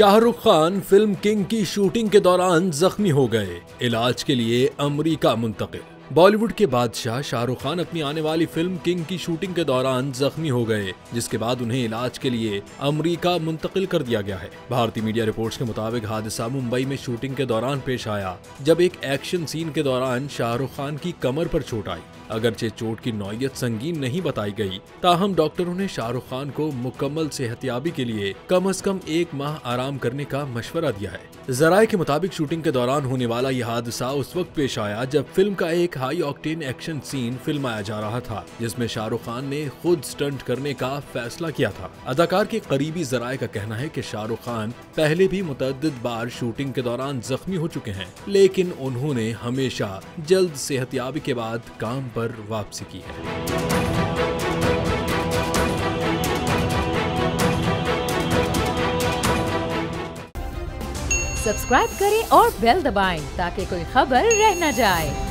Shahrukh Khan film king की shooting के दौरान जख्मी हो गए, इलाज के लिए अमेरिका मुंतकिल। बॉलीवुड के बादशाह शाहरुख खान अपनी आने वाली फिल्म किंग की शूटिंग के दौरान जख्मी हो गए, जिसके बाद उन्हें इलाज के लिए अमेरिका मुंतकिल कर दिया गया है। भारतीय मीडिया रिपोर्ट्स के मुताबिक हादसा मुंबई में शूटिंग के दौरान पेश आया, जब एक एक्शन सीन के दौरान शाहरुख खान की कमर पर चोट आई। अगरचे चोट की नौयत संगीन नहीं बताई गई, ताहम डॉक्टरों ने शाहरुख खान को मुकम्मल सेहतियाबी के लिए कम से कम 1 माह आराम करने का मशवरा दिया है। जराये के मुताबिक शूटिंग के दौरान होने वाला यह हादसा उस वक्त पेश आया जब फिल्म का एक हाई ऑक्टेन एक्शन सीन फिल्माया जा रहा था, जिसमें शाहरुख खान ने खुद स्टंट करने का फैसला किया था। अदाकार के करीबी जराये का कहना है कि शाहरुख खान पहले भी मुतअद्दिद बार शूटिंग के दौरान जख्मी हो चुके हैं, लेकिन उन्होंने हमेशा जल्द सेहतियाबी के बाद काम पर वापसी की है। सब्सक्राइब करें और बेल दबाएं ताकि कोई खबर रह न जाए।